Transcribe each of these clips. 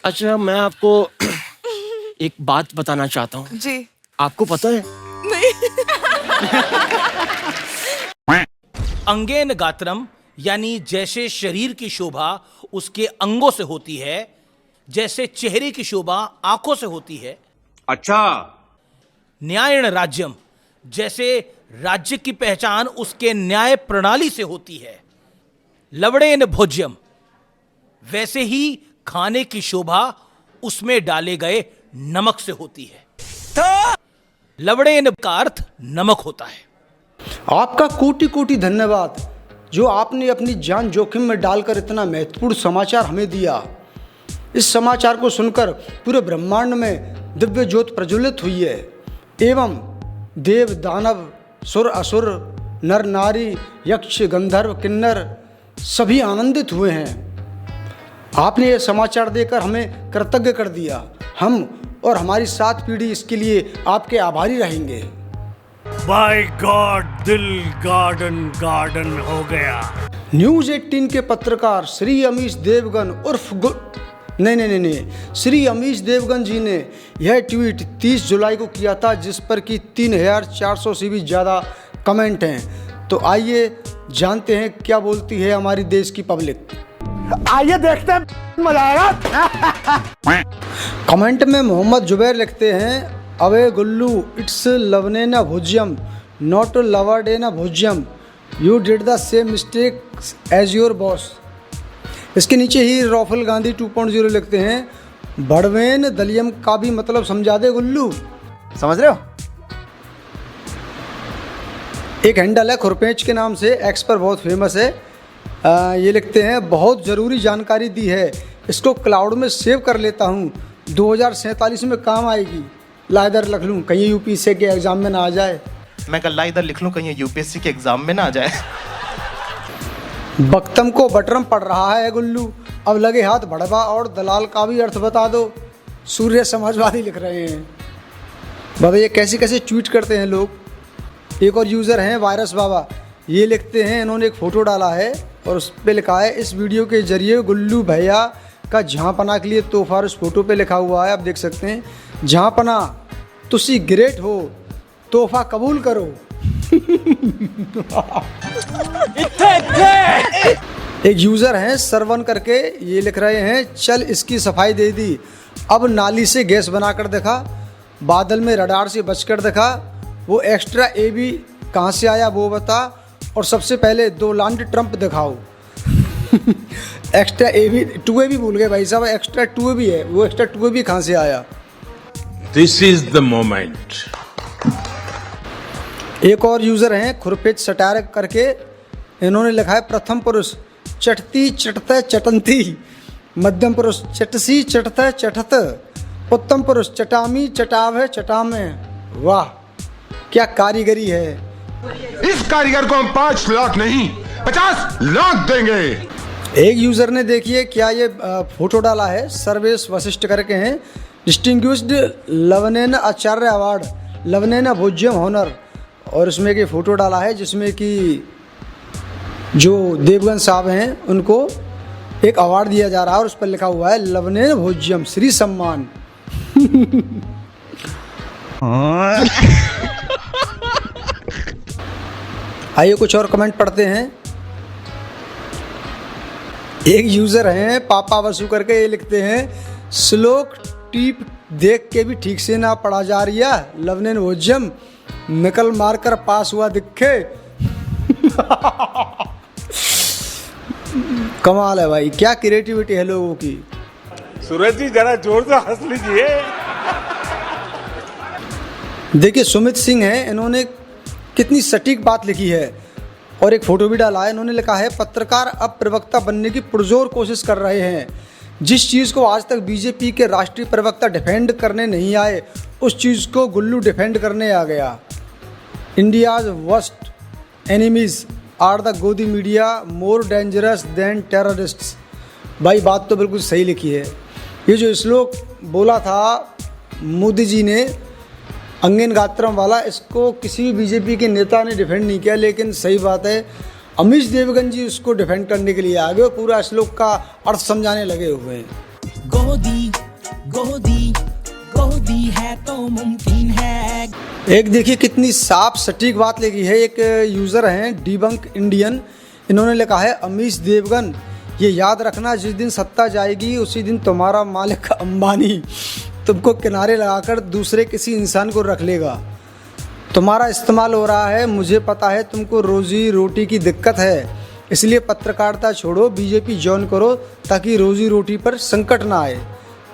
अच्छा, मैं आपको एक बात बताना चाहता हूँ। जी। आपको पता है? नहीं। अंगेन गात्रम यानी जैसे शरीर की शोभा उसके अंगों से होती है, जैसे चेहरे की शोभा आंखों से होती है। अच्छा। न्यायण राज्यम, जैसे राज्य की पहचान उसके न्याय प्रणाली से होती है। लवणेन भोज्यम, वैसे ही खाने की शोभा उसमें डाले गए नमक से होती है। लवणेन का अर्थ नमक होता है। आपका कोटि कोटि धन्यवाद जो आपने अपनी जान जोखिम में डालकर इतना महत्वपूर्ण समाचार हमें दिया। इस समाचार को सुनकर पूरे ब्रह्मांड में दिव्य ज्योत प्रज्वलित हुई है एवं देव दानव सुर असुर नर नारी यक्ष गंधर्व किन्नर सभी आनंदित हुए हैं। आपने ये समाचार देकर हमें कृतज्ञ कर दिया। हम और हमारी 7 पीढ़ी इसके लिए आपके आभारी रहेंगे। बाय गॉड, दिल गार्डन गार्डन हो गया। न्यूज़ 18 के पत्रकार श्री अमीश देवगन उर्फ श्री अमीश देवगन जी ने यह ट्वीट 30 जुलाई को किया था, जिस पर कि 3400 से भी ज़्यादा कमेंट हैं। तो आइए जानते हैं क्या बोलती है हमारी देश की पब्लिक। आइए देखते हैं, मजा आएगा। कमेंट में मोहम्मद जुबैर लिखते हैं, अवे गुल्लू, इट्स लवनेना भुज्यम नॉट लवाडेना भुज्यम, you did the same mistake as your boss. इसके नीचे ही राहुल गांधी 2.0 लिखते हैं, बड़वेन दलियम का भी मतलब समझा दे गुल्लू। समझ रहे हो? एक हैंडल है खुरपेंच के नाम से, एक्स पर बहुत फेमस है। ये लिखते हैं, बहुत ज़रूरी जानकारी दी है, इसको क्लाउड में सेव कर लेता हूँ, 2047 में काम आएगी। ला इधर लिख लूँ, कहीं यूपीएससी के एग्ज़ाम में ना आ जाए। मैं कल इधर लिख लूँ, कहीं यूपीएससी के एग्जाम में ना आ जाए। बख्तम को बटरम पड़ रहा है गुल्लू, अब लगे हाथ भड़वा और दलाल का भी अर्थ बता दो। सूर्य समाजवादी लिख रहे हैं। बताइए कैसे कैसे ट्वीट करते हैं लोग। एक और यूज़र हैं वायरस बाबा, ये लिखते हैं, इन्होंने एक फ़ोटो डाला है और उस पर लिखा है, इस वीडियो के जरिए गुल्लू भैया का जहाँपना के लिए तोहफा। उस फोटो पे लिखा हुआ है, आप देख सकते हैं, जहाँपना तुसी ग्रेट हो, तोहफा कबूल करो। एक यूज़र हैं सरवन करके, ये लिख रहे हैं, चल इसकी सफाई दे दी, अब नाली से गैस बनाकर दिखा, बादल में रडार से बचकर दिखा, वो एक्स्ट्रा ए बी कहाँ से आया वो बता, और सबसे पहले डोनाल्ड ट्रंप दिखाओ। एक्स्ट्रा ए बी 2A भी भूल गए भाई साहब, एक्स्ट्रा 2A भी है, वो एक्स्ट्रा 2A भी कहाँ से आया। This is the moment. एक और यूज़र हैं खुरपेच सटार करके, इन्होंने लिखा है, प्रथम पुरुष चटती चटता चटंती, मध्यम पुरुष चटसी चटता चटत, उत्तम पुरुष चटामी चटाव चटामे। वाह क्या कारीगरी है। इस कारीगर को हम 5 लाख नहीं 50 लाख देंगे। एक यूज़र ने देखिए क्या ये फोटो डाला है, सर्वेश वशिष्ठ करके हैं, डिस्टिंग्विश्ड लवनेन आचार्य अवार्ड लवनेन भोज्यम हॉनर, और इसमें एक फ़ोटो डाला है जिसमें कि जो देवगन साहब हैं उनको एक अवार्ड दिया जा रहा है और उस पर लिखा हुआ है लवनेन भोज्यम श्री सम्मान। आइए कुछ और कमेंट पढ़ते हैं। एक यूज़र हैं पापा वसु करके, ये लिखते हैं, श्लोक टीप देख के भी ठीक से ना पढ़ा जा रही है, लवनेन भोज्यम नकल मारकर पास हुआ दिखे। कमाल है भाई, क्या क्रिएटिविटी है लोगों की। सूरज जी जरा जोर से हंस लीजिए। देखिए सुमित सिंह हैं, इन्होंने कितनी सटीक बात लिखी है और एक फ़ोटो भी डाला है। इन्होंने लिखा है, पत्रकार अब प्रवक्ता बनने की पुरजोर कोशिश कर रहे हैं, जिस चीज़ को आज तक बीजेपी के राष्ट्रीय प्रवक्ता डिफेंड करने नहीं आए, उस चीज़ को गुल्लू डिफेंड करने आ गया। India's worst enemies are the godi media more dangerous than terrorists. भाई बात तो बिल्कुल सही लिखी है। ये जो श्लोक बोला था मोदी जी ने अंगेन गात्रम वाला, इसको किसी भी बीजेपी के नेता ने डिफेंड नहीं किया, लेकिन सही बात है अमीश देवगन जी उसको डिफेंड करने के लिए आ गए, पूरा श्लोक का अर्थ समझाने लगे हुए हैं। गोदी गोदी गोदी है तो मुमकिन है। एक देखिए कितनी साफ सटीक बात लिखी है। एक यूज़र हैं डीबंक इंडियन, इन्होंने लिखा है अमीश देवगन ये याद रखना जिस दिन सत्ता जाएगी उसी दिन तुम्हारा मालिक अंबानी तुमको किनारे लगाकर दूसरे किसी इंसान को रख लेगा। तुम्हारा इस्तेमाल हो रहा है, मुझे पता है तुमको रोज़ी रोटी की दिक्कत है, इसलिए पत्रकारिता छोड़ो बीजेपी ज्वाइन करो ताकि रोज़ी रोटी पर संकट ना आए।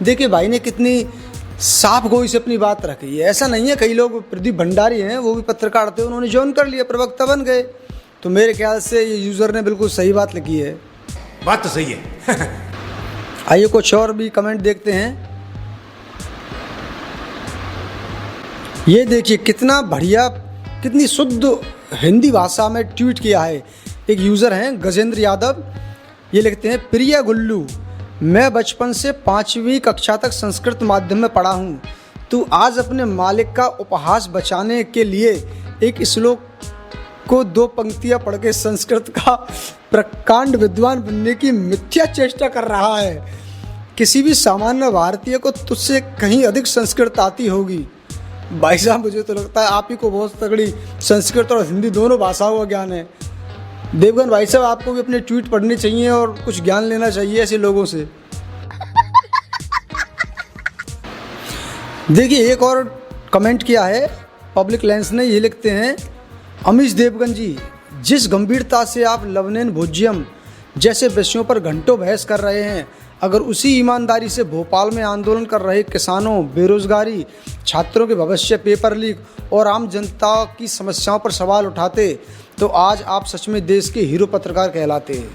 देखिए भाई ने कितनी साफ गोई से अपनी बात रखी है। ऐसा नहीं है, कई लोग प्रदीप भंडारी हैं वो भी पत्रकार थे, उन्होंने ज्वाइन कर लिया, प्रवक्ता बन गए। तो मेरे ख्याल से ये यूज़र ने बिल्कुल सही बात लिखी है। बात तो सही है। आइए कुछ और भी कमेंट देखते हैं। ये देखिए कितना बढ़िया, कितनी शुद्ध हिंदी भाषा में ट्वीट किया है। एक यूज़र हैं गजेंद्र यादव, ये लिखते हैं प्रिय गुल्लू, मैं बचपन से 5वीं कक्षा तक संस्कृत माध्यम में पढ़ा हूँ। तू आज अपने मालिक का उपहास बचाने के लिए एक श्लोक को 2 पंक्तियाँ पढ़ के संस्कृत का प्रकांड विद्वान बनने की मिथ्या चेष्टा कर रहा है। किसी भी सामान्य भारतीय को तुझसे कहीं अधिक संस्कृत आती होगी। भाई साहब मुझे तो लगता है आप ही को बहुत तगड़ी संस्कृत और हिंदी दोनों भाषाओं का ज्ञान है। देवगन भाई साहब आपको भी अपने ट्वीट पढ़ने चाहिए और कुछ ज्ञान लेना चाहिए ऐसे लोगों से। देखिए एक और कमेंट किया है पब्लिक लेंस ने, ये लिखते हैं अमीश देवगन जी, जिस गंभीरता से आप लवनेन भोज्यम जैसे विषयों पर घंटों बहस कर रहे हैं, अगर उसी ईमानदारी से भोपाल में आंदोलन कर रहे किसानों, बेरोजगारी, छात्रों के भविष्य, पेपर लीक और आम जनता की समस्याओं पर सवाल उठाते तो आज आप सच में देश के हीरो पत्रकार कहलाते हैं।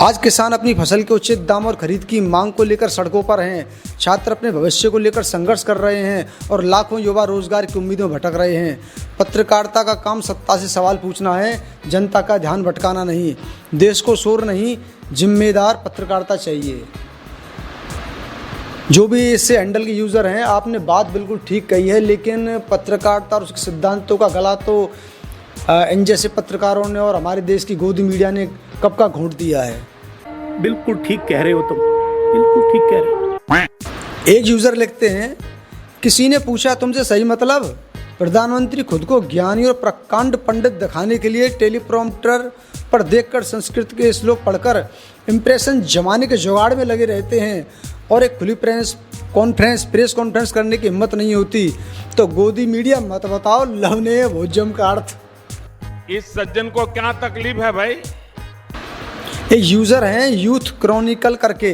आज किसान अपनी फसल के उचित दाम और खरीद की मांग को लेकर सड़कों पर हैं, छात्र अपने भविष्य को लेकर संघर्ष कर रहे हैं और लाखों युवा रोजगार की उम्मीदों में भटक रहे हैं। पत्रकारिता का काम सत्ता से सवाल पूछना है, जनता का ध्यान भटकाना नहीं। देश को शोर नहीं, जिम्मेदार पत्रकारिता चाहिए। जो भी इससे हैंडल के यूज़र हैं, आपने बात बिल्कुल ठीक कही है, लेकिन पत्रकारिता और उसके सिद्धांतों का गला तो इन जैसे पत्रकारों ने और हमारे देश की गोदी मीडिया ने कब का घोंट दिया है। बिल्कुल ठीक कह रहे हो तुम, बिल्कुल ठीक कह रहे हो। एक यूज़र लिखते हैं किसी ने पूछा तुमसे सही मतलब, प्रधानमंत्री खुद को ज्ञानी और प्रकांड पंडित दिखाने के लिए टेलीप्रॉम्प्टर पर देखकर संस्कृत के श्लोक पढ़कर इम्प्रेशन जमाने के जुगाड़ में लगे रहते हैं और एक खुली प्रेस कॉन्फ्रेंस करने की हिम्मत नहीं होती, तो गोदी मीडिया मत बताओ लवने भोज्यम का अर्थ। इस सज्जन को क्या तकलीफ है भाई? एक यूज़र हैं यूथ क्रॉनिकल करके,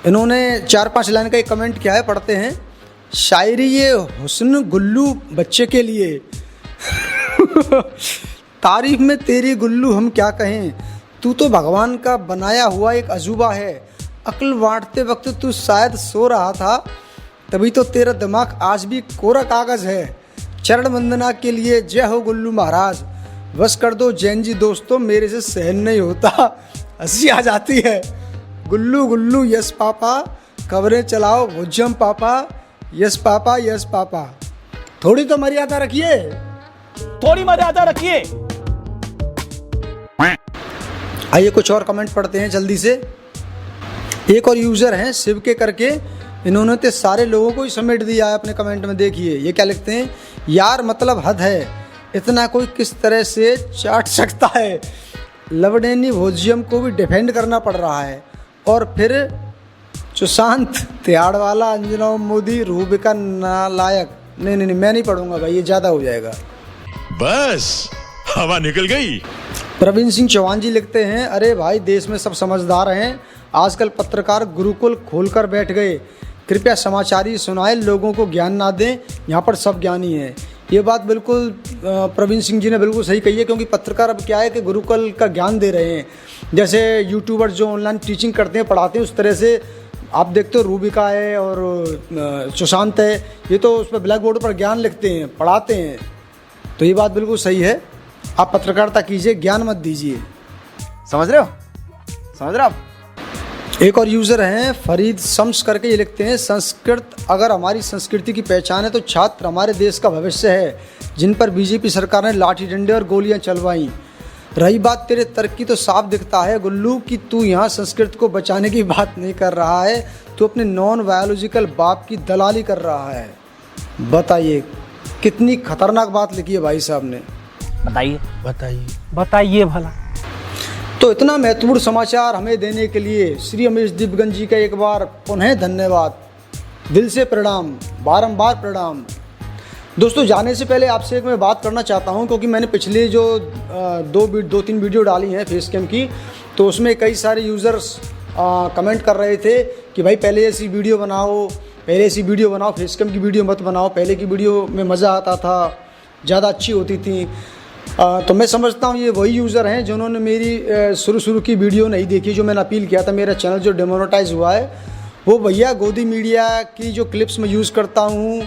इन्होंने 4-5 लाइन का एक कमेंट किया है, पढ़ते हैं। शायरी ये हुस्न गुल्लू बच्चे के लिए तारीफ में तेरी गुल्लू हम क्या कहें, तू तो भगवान का बनाया हुआ एक अजूबा है। अक्ल बांटते वक्त तू शायद सो रहा था, तभी तो तेरा दिमाग आज भी कोरा कागज़ है। चरण वंदना के लिए जय हो गुल्लू महाराज, बस कर दो जैन जी दोस्तों, मेरे से सहन नहीं होता, हंसी आ जाती है। गुल्लू गुल्लू यस पापा, खबरें चलाओ भोज्यम पापा, यस पापा यस पापा। थोड़ी तो मर्यादा रखिए, थोड़ी मर्यादा रखिए। आइए कुछ और कमेंट पढ़ते हैं जल्दी से। एक और यूज़र हैं शिव के करके, इन्होंने तो सारे लोगों को ही समेट दिया है अपने कमेंट में। देखिए ये क्या लिखते हैं, यार मतलब हद है, इतना कोई किस तरह से चाट सकता है। लवडेनी भोज्यम को भी डिफेंड करना पड़ रहा है और फिर सुशांत तिहाड़वाला, अंजना मोदी, रूबिका नालायक। नहीं मैं नहीं पढ़ूंगा भाई, ये ज़्यादा हो जाएगा। बस हवा निकल गई। प्रवीण सिंह चौहान जी लिखते हैं, अरे भाई देश में सब समझदार हैं, आजकल पत्रकार गुरुकुल खोलकर बैठ गए, कृपया समाचारी सुनाए, लोगों को ज्ञान ना दें, यहाँ पर सब ज्ञानी हैं। ये बात बिल्कुल प्रवीण सिंह जी ने बिल्कुल सही कही है, क्योंकि पत्रकार अब क्या है कि गुरुकुल का ज्ञान दे रहे हैं। जैसे यूट्यूबर जो ऑनलाइन टीचिंग करते हैं, पढ़ाते हैं, उस तरह से आप देखते हो रूबिका है और सुशांत है, ये तो उस पर ब्लैक बोर्ड पर ज्ञान लिखते हैं, पढ़ाते हैं। तो ये बात बिल्कुल सही है, आप पत्रकारिता कीजिए, ज्ञान मत दीजिए। समझ रहे हो आप? एक और यूज़र हैं फरीद शम्स करके, ये लिखते हैं, संस्कृत अगर हमारी संस्कृति की पहचान है तो छात्र हमारे देश का भविष्य है, जिन पर बीजेपी सरकार ने लाठी डंडे और गोलियां चलवाई। रही बात तेरे तर्क की तो साफ दिखता है गुल्लू कि तू यहाँ संस्कृत को बचाने की बात नहीं कर रहा है, तू अपने नॉन बायोलॉजिकल बाप की दलाली कर रहा है। बताइए कितनी खतरनाक बात लिखी है भाई साहब ने। बताइए भला। तो इतना महत्वपूर्ण समाचार हमें देने के लिए श्री अमरीश दिव्यगंज जी का एक बार पुनः धन्यवाद, दिल से प्रणाम, बारंबार प्रणाम। दोस्तों जाने से पहले आपसे एक मैं बात करना चाहता हूं, क्योंकि मैंने पिछले जो 2-3 वीडियो डाली हैं फेस कैम की, तो उसमें कई सारे यूज़र्स कमेंट कर रहे थे कि भाई पहले ऐसी वीडियो बनाओ, फेस कैम की वीडियो मत बनाओ, पहले की वीडियो में मज़ा आता था, ज़्यादा अच्छी होती थी। तो मैं समझता हूँ ये वही यूज़र हैं जिन्होंने मेरी शुरू की वीडियो नहीं देखी, जो मैंने अपील किया था। मेरा चैनल जो डिमोनेटाइज हुआ है वो भैया गोदी मीडिया की जो क्लिप्स मैं यूज़ करता हूँ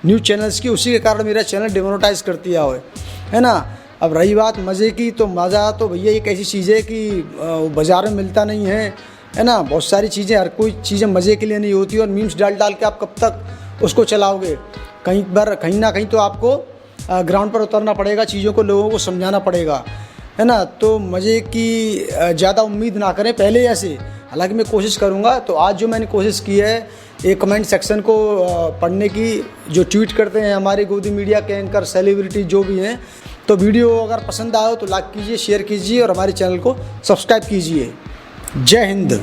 न्यूज़ चैनल्स की, उसी के कारण मेरा चैनल डिमोनेटाइज कर दिया है ना। अब रही बात मज़े की, तो मज़ा तो भैया एक ऐसी चीज़ है कि बाज़ार में मिलता नहीं है ना। बहुत सारी चीज़ें, हर कोई चीज़ें मज़े के लिए नहीं होती, और मीम्स डाल के आप कब तक उसको चलाओगे। कहीं ना कहीं तो आपको ग्राउंड पर उतरना पड़ेगा, चीज़ों को लोगों को समझाना पड़ेगा, है ना। तो मज़े की ज़्यादा उम्मीद ना करें पहले ऐसे, हालांकि मैं कोशिश करूँगा। तो आज जो मैंने कोशिश की है एक कमेंट सेक्शन को पढ़ने की, जो ट्वीट करते हैं हमारे गोदी मीडिया के एंकर, सेलिब्रिटी जो भी हैं। तो वीडियो अगर पसंद आए तो लाइक कीजिए, शेयर कीजिए और हमारे चैनल को सब्सक्राइब कीजिए। जय हिंद।